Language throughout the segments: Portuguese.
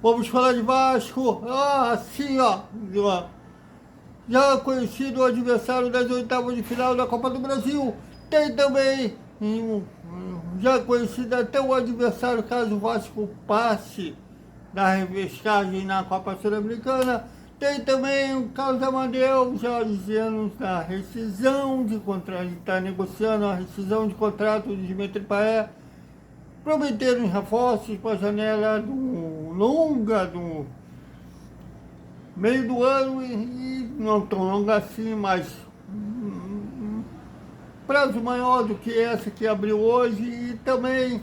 Vamos falar de Vasco. Assim, ó. Já conhecido o adversário das oitavas de final da Copa do Brasil. Tem também já conhecido até o adversário caso o Vasco passe da repescagem na Copa Sul-Americana. Tem também o Carlos Amadeu já dizendo da rescisão de contrato, ele está negociando a rescisão de contrato de Dimitri Payet. Prometeram reforços para a janela longa do meio do ano e não tão longa assim, mas prazo maior do que essa que abriu hoje. E também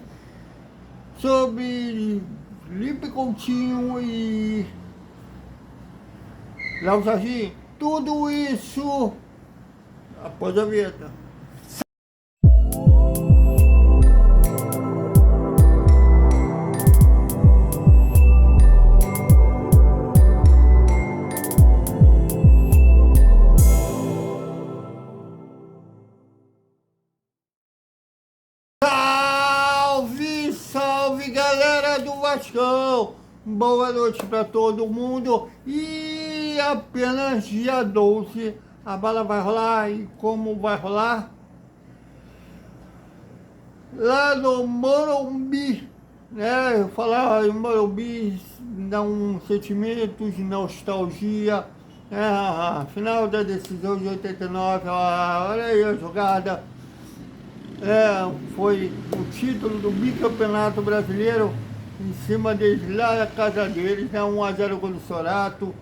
sobre Lipe Coutinho e Léo Jardim. Tudo isso após a vinheta. Salve, salve galera do Vascão! Boa noite para todo mundo. E apenas dia 12 a bala vai rolar. E como vai rolar? Lá no Morumbi, né? Eu falar em Morumbi dá um sentimento de nostalgia. A final da decisão de 89, olha aí a jogada. Foi o título do bicampeonato brasileiro em cima deles lá na casa deles, 1-0 gol do Sorato.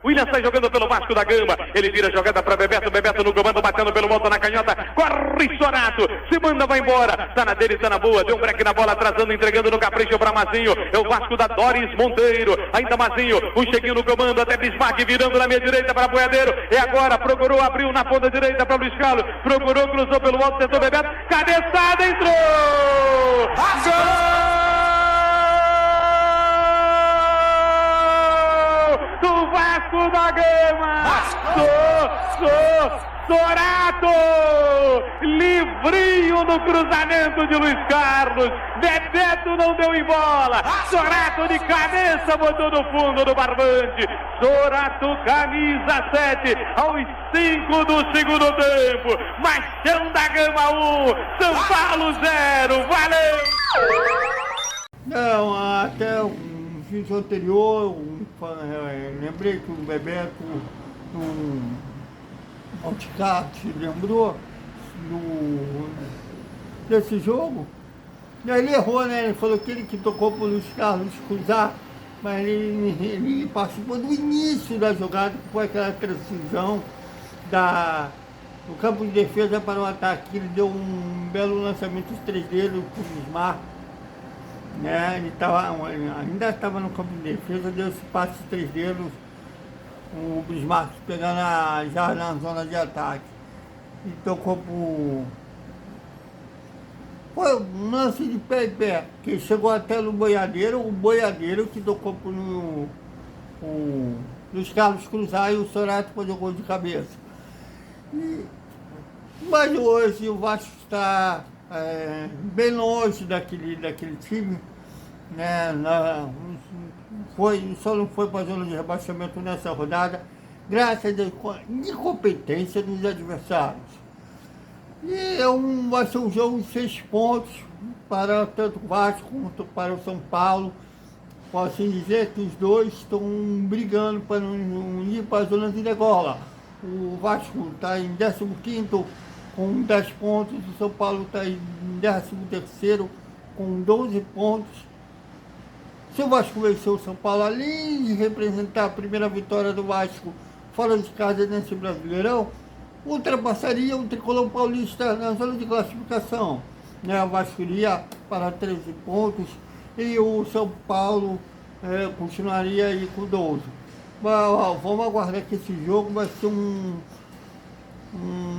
William sai jogando pelo Vasco da Gama, ele vira a jogada para Bebeto, Bebeto no comando, batendo pelo alto na canhota, corre Sorato, se manda, vai embora, tá na dele, tá na boa, deu um break na bola, atrasando, entregando no capricho para Mazinho, é o Vasco da Doris Monteiro, ainda Mazinho, um cheguinho no comando, até Bismarck, virando na meia direita para Boiadeiro, e agora procurou, abriu na ponta direita para Luiz Carlos, procurou, cruzou pelo alto, tentou Bebeto, cabeçada, entrou! Gol! Do Vasco da Gama! Sorato! Livrinho no cruzamento de Luiz Carlos. Bebeto não deu em bola. Sorato de cabeça botou no fundo do barbante. Sorato, camisa 7, aos 5 do segundo tempo. Machão da Gama 1, São Paulo 0. Valeu! Não, até o vídeo anterior, lembrei que o Bebeto, no Outcast, lembrou desse jogo. E aí ele errou, né? Ele falou que ele que tocou para o Luiz Carlos cruzar, mas ele participou do início da jogada, que foi aquela transição do campo de defesa para o ataque. Ele deu um belo lançamento de 3 dedos para o Bismarck. Né? Ele ainda estava no campo de defesa, deu esse passe de 3 dedos, o Bismarck pegando já na zona de ataque. E tocou foi um lance de pé em pé, que chegou até no Boiadeiro, o Boiadeiro que tocou para os Carlos cruzar e o Sorato fazer o gol de cabeça. Mas hoje o Vasco está bem longe daquele time, né? Só não foi para a zona de rebaixamento nessa rodada, graças à incompetência dos adversários. E vai ser um jogo de 6 pontos para tanto o Vasco quanto para o São Paulo. Posso dizer que os dois estão brigando para não ir para a zona de degola. O Vasco está em 15º com 10 pontos, o São Paulo está em 13º com 12 pontos. Se o Vasco vencer o São Paulo, além de representar a primeira vitória do Vasco fora de casa nesse Brasileirão, ultrapassaria o tricolor paulista na zona de classificação. O Vasco iria para 13 pontos e o São Paulo continuaria aí com 12. Vamos aguardar que esse jogo vai ser um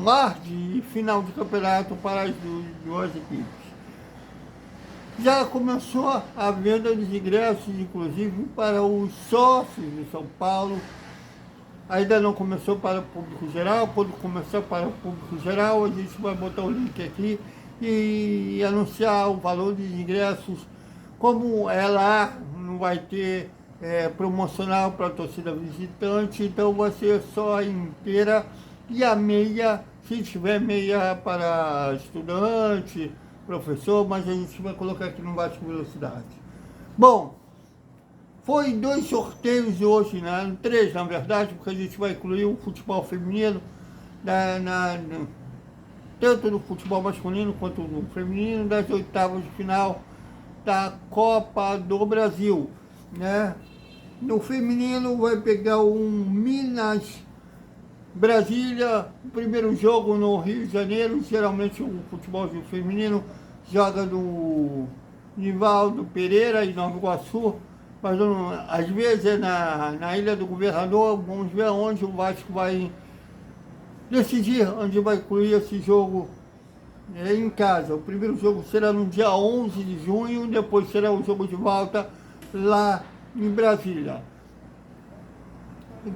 ar de final de campeonato para as duas equipes. Já começou a venda dos ingressos, inclusive para os sócios de São Paulo. Ainda não começou para o público geral, quando começar para o público geral, a gente vai botar o link aqui e anunciar o valor dos ingressos, como é lá no vai ter promocional para a torcida visitante, então vai ser só a inteira e a meia, se tiver meia para estudante, professor, mas a gente vai colocar aqui no Vasco Velocidade. Bom, foi 2 sorteios hoje, né? 3 na verdade, porque a gente vai incluir o futebol feminino, tanto no futebol masculino quanto no feminino, das oitavas de final da Copa do Brasil, né? No feminino vai pegar um Minas Brasília, o primeiro jogo no Rio de Janeiro. Geralmente o futebol feminino joga no Nivaldo Pereira, em Nova Iguaçu, mas às vezes é na Ilha do Governador. Vamos ver onde o Vasco vai decidir, onde vai incluir esse jogo em casa. O primeiro jogo será no dia 11 de junho, depois será o jogo de volta lá em Brasília.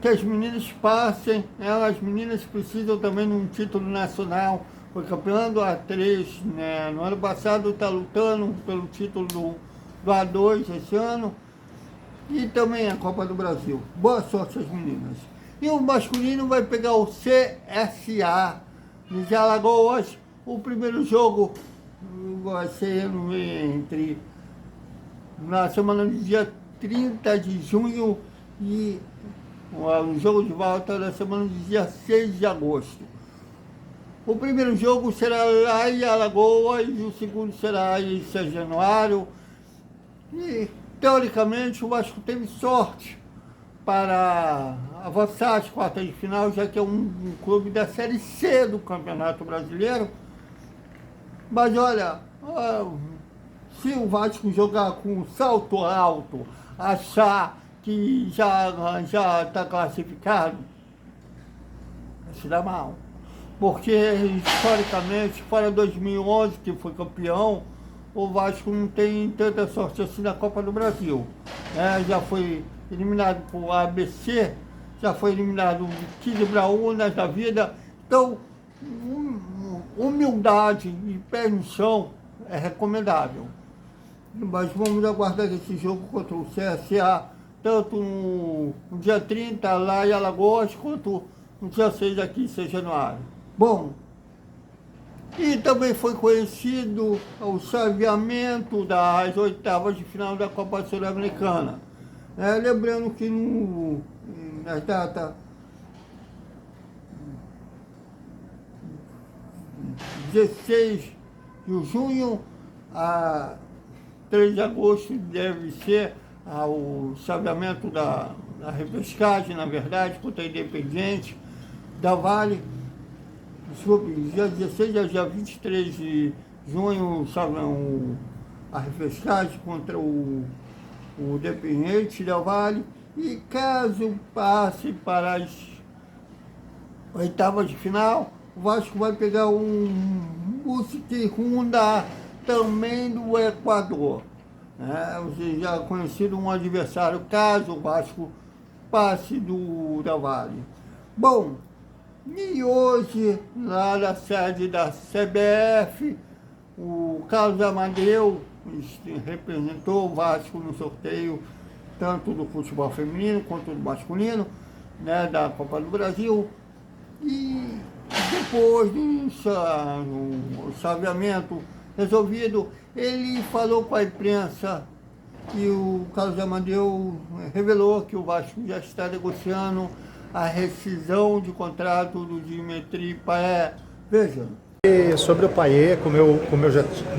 Que as meninas passem, as meninas precisam também de um título nacional. Foi campeã do A3, né? No ano passado está lutando pelo título do A2 esse ano, e também a Copa do Brasil. Boa sorte às meninas. E o masculino vai pegar o CSA de Alagoas. O primeiro jogo vai ser na semana do dia 30 de junho e o jogo de volta na semana do dia 6 de agosto. O primeiro jogo será lá em Alagoas, e o segundo será em São Januário. E, teoricamente, o Vasco teve sorte para avançar às quartas de final, já que é um clube da Série C do Campeonato Brasileiro. Mas olha, se o Vasco jogar com salto alto, achar que já está classificado, vai se dar mal. Porque, historicamente, fora 2011, que foi campeão, o Vasco não tem tanta sorte assim na Copa do Brasil. Já foi eliminado por ABC, já foi eliminado de 15 Braúnas da vida. Então, humildade e pé no chão é recomendável. Mas vamos aguardar esse jogo contra o CSA, tanto no dia 30 lá em Alagoas, quanto no dia 6 aqui em São Januário. Bom, e também foi conhecido o chaveamento das oitavas de final da Copa Sul-Americana. Lembrando que na data 16 de junho a 3 de agosto deve ser o chaveamento da repescagem, na verdade, contra a Independiente da Vale. Desculpe, dia 16 a dia 23 de junho, a repescagem contra o Independiente da Vale. E caso passe para as oitavas de final, o Vasco vai pegar um Bucitirunda, também do Equador. Você já conhecido um adversário, caso o Vasco passe da Vale. Bom, e hoje, lá na sede da CBF, o Carlos Amadeu representou o Vasco no sorteio, tanto do futebol feminino quanto do masculino, da Copa do Brasil. E depois do chaveamento resolvido, ele falou com a imprensa e o Carlos Amadeu revelou que o Vasco já está negociando a rescisão de contrato do Dimitri Payet. Veja. E sobre o Payet, como eu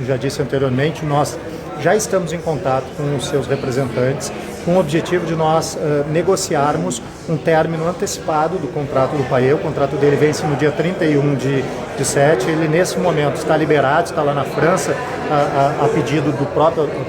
já disse anteriormente, nós já estamos em contato com os seus representantes com o objetivo de nós negociarmos um término antecipado do contrato do Payet. O contrato dele vence no dia 31 de 7. Ele, nesse momento, está liberado, está lá na França, a pedido do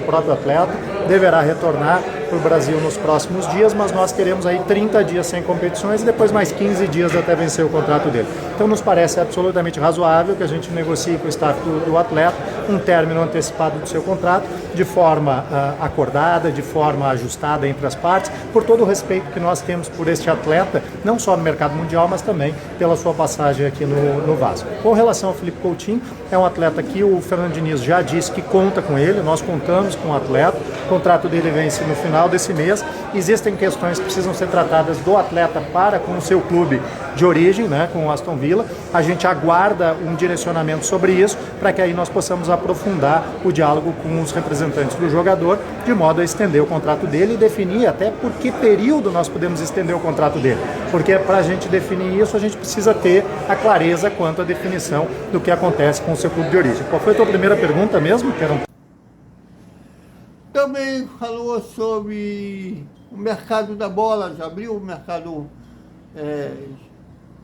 próprio atleta. Deverá retornar para o Brasil nos próximos dias, mas nós teremos aí 30 dias sem competições e depois mais 15 dias até vencer o contrato dele. Então nos parece absolutamente razoável que a gente negocie com o staff do atleta um término antecipado do seu contrato, de forma acordada, de forma ajustada entre as partes, por todo o respeito que nós temos por este atleta, não só no mercado mundial, mas também pela sua passagem aqui no Vasco. Com relação ao Felipe Coutinho, é um atleta que o Fernando Diniz já disse que conta com ele, nós contamos com o atleta, o contrato dele vence no final final desse mês. Existem questões que precisam ser tratadas do atleta para com o seu clube de origem, né, com o Aston Villa. A gente aguarda um direcionamento sobre isso, para que aí nós possamos aprofundar o diálogo com os representantes do jogador, de modo a estender o contrato dele e definir até por que período nós podemos estender o contrato dele. Porque para a gente definir isso, a gente precisa ter a clareza quanto à definição do que acontece com o seu clube de origem. Qual foi a tua primeira pergunta mesmo? Também falou sobre o mercado da bola, já abriu o mercado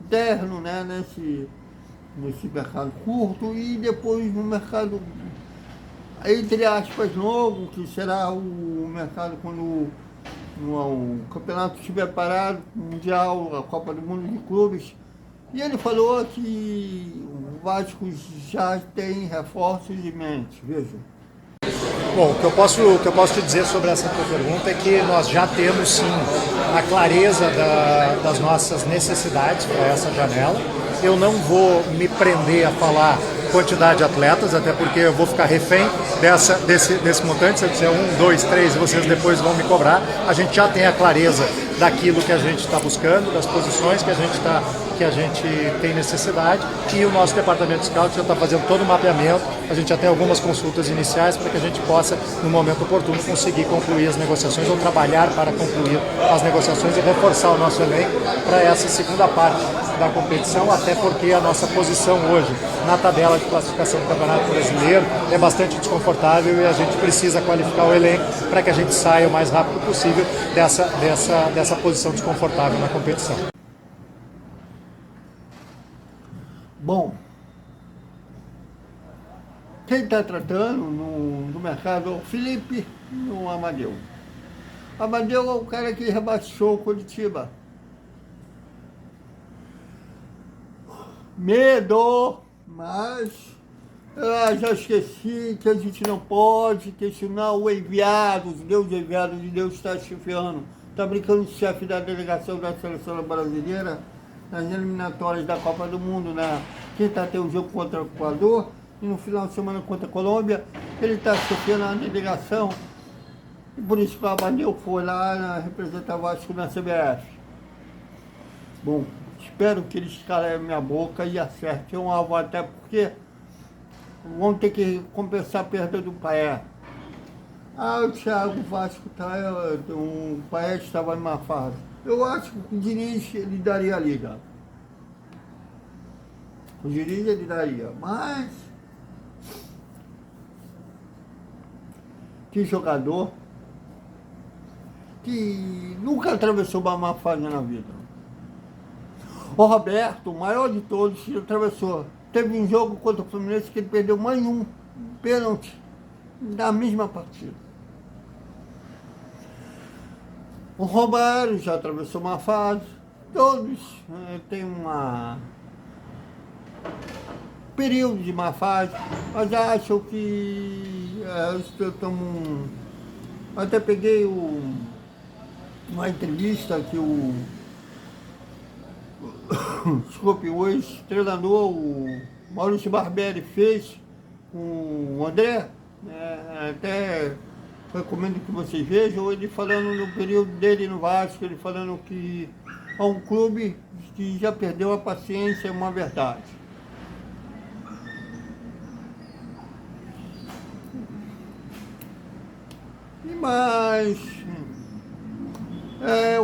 interno, né, nesse mercado curto, e depois no mercado, entre aspas, novo, que será o mercado quando o campeonato estiver parado, o Mundial, a Copa do Mundo de Clubes. E ele falou que o Vasco já tem reforços em mente, veja. Bom, o que eu posso te dizer sobre essa tua pergunta é que nós já temos sim a clareza das nossas necessidades para essa janela. Eu não vou me prender a falar quantidade de atletas, até porque eu vou ficar refém desse montante. Se eu disser 1, 2, 3, vocês depois vão me cobrar. A gente já tem a clareza daquilo que a gente está buscando, das posições que a gente tem necessidade, e o nosso departamento de scout já está fazendo todo o mapeamento. A gente já tem algumas consultas iniciais para que a gente possa, no momento oportuno, conseguir concluir as negociações ou trabalhar para concluir as negociações e reforçar o nosso elenco para essa segunda parte da competição, até porque a nossa posição hoje na tabela de classificação do Campeonato Brasileiro é bastante desconfortável e a gente precisa qualificar o elenco para que a gente saia o mais rápido possível dessa posição desconfortável na competição. Bom, quem está tratando no mercado é o Felipe e o Amadeu. Amadeu é o cara que rebaixou o Curitiba. Medo, mas eu já esqueci que a gente não pode questionar o enviado, os Deus enviado de Deus está chefiando. Está brincando de chefe da delegação da seleção brasileira nas eliminatórias da Copa do Mundo, na quinta-feira tem um jogo contra o Equador e no final de semana contra a Colômbia. Ele está chefiando a delegação e por isso que o Amadeu foi lá representar o Vasco na CBF. Bom, espero que eles calem a minha boca e acertem um alvo, até porque vão ter que compensar a perda do Paé. O Thiago Vasco o Paé estava numa fase. Eu acho que o Diniz ele daria a liga. O Diniz ele daria, mas que jogador que nunca atravessou uma má fase na vida. O Roberto, o maior de todos, atravessou. Teve um jogo contra o Fluminense que ele perdeu mais um pênalti da mesma partida. O Romário já atravessou uma fase. Todos têm período de má fase, mas acho que até peguei uma entrevista que o ex-treinador, o Maurício Barbieri, fez com o André, até recomendo que vocês vejam, ele falando no período dele no Vasco, ele falando que é um clube que já perdeu a paciência, é uma verdade. Mas é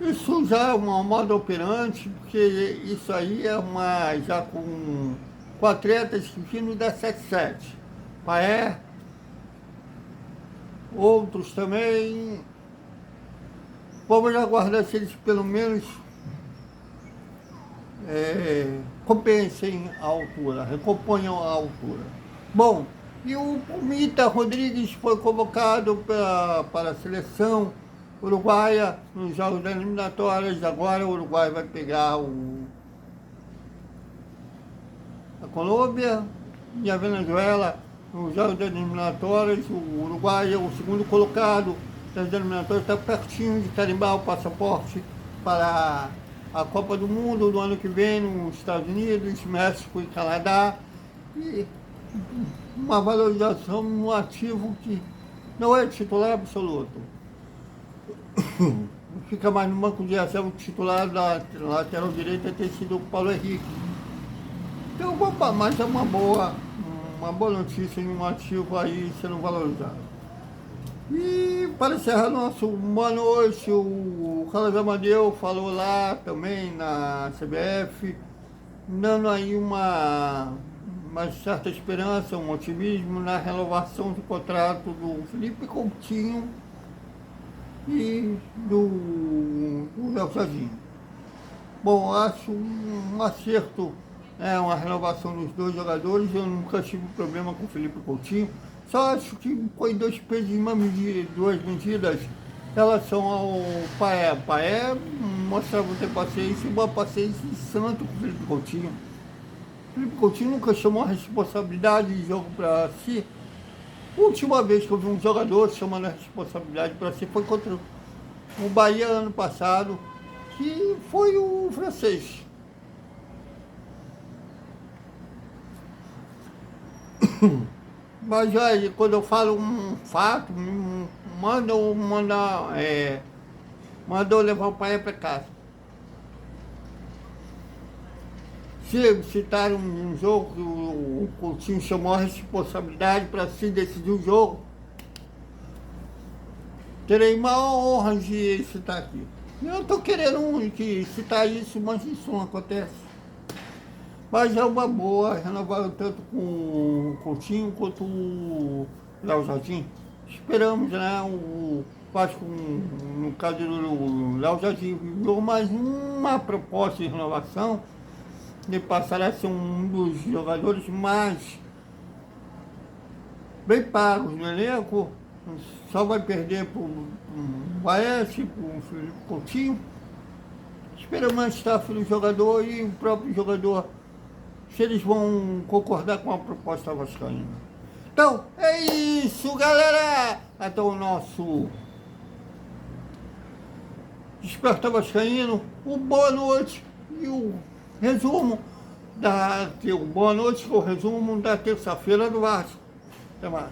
isso já é uma moda operante, porque isso aí é já com atletas que vindo da 7-7. Paé, outros também. Vamos aguardar se eles pelo menos compensem a altura, recomponham a altura. Bom, e o Mita Rodrigues foi convocado para a seleção uruguaia nos jogos das eliminatórias. Agora o Uruguai vai pegar a Colômbia e a Venezuela nos jogos das eliminatórias. O Uruguai é o segundo colocado das eliminatórias, está pertinho de carimbar o passaporte para a Copa do Mundo do ano que vem nos Estados Unidos, México e Canadá. E uma valorização no ativo que não é titular absoluto. Fica mais no banco de reserva, o titular da lateral direita ter sido o Paulo Henrique. Então, mas é uma boa notícia em um ativo aí sendo valorizado. E para encerrar nosso boa noite, o Carlos Amadeu falou lá também na CBF, dando aí uma certa esperança, um otimismo na renovação do contrato do Felipe Coutinho e do Léo Jardim. Bom, acho um acerto, uma renovação dos dois jogadores. Eu nunca tive problema com o Felipe Coutinho, só acho que foi dois pesos e duas medidas em relação ao Paé. O Paé mostrava ter paciência, boa paciência e santo com o Felipe Coutinho. O Felipe Coutinho nunca chamou a responsabilidade de jogo para si. A última vez que eu vi um jogador chamando a responsabilidade para si foi contra o Bahia ano passado, que foi o francês. Mas aí, quando eu falo um fato, mandou levar o pai para casa. Se citaram um jogo que o Coutinho chamou a responsabilidade para se decidir o jogo, terei maior honra de citar aqui. Eu estou querendo citar isso, mas isso não acontece. Mas é uma boa, renovaram tanto com o Coutinho quanto o Léo Jardim. Esperamos, né? O Vasco, no caso do Léo Jardim, enviou mais uma proposta de renovação. Ele passará a ser um dos jogadores mais bem pagos no elenco. Só vai perder para o Baez, para o Felipe Coutinho. Esperamos a staff do jogador e o próprio jogador, se eles vão concordar com a proposta vascaína. Então, é isso, galera! Até o nosso Despertar Vascaíno. Boa noite e o resumo boa noite, o resumo da terça-feira do Vasco. Até mais.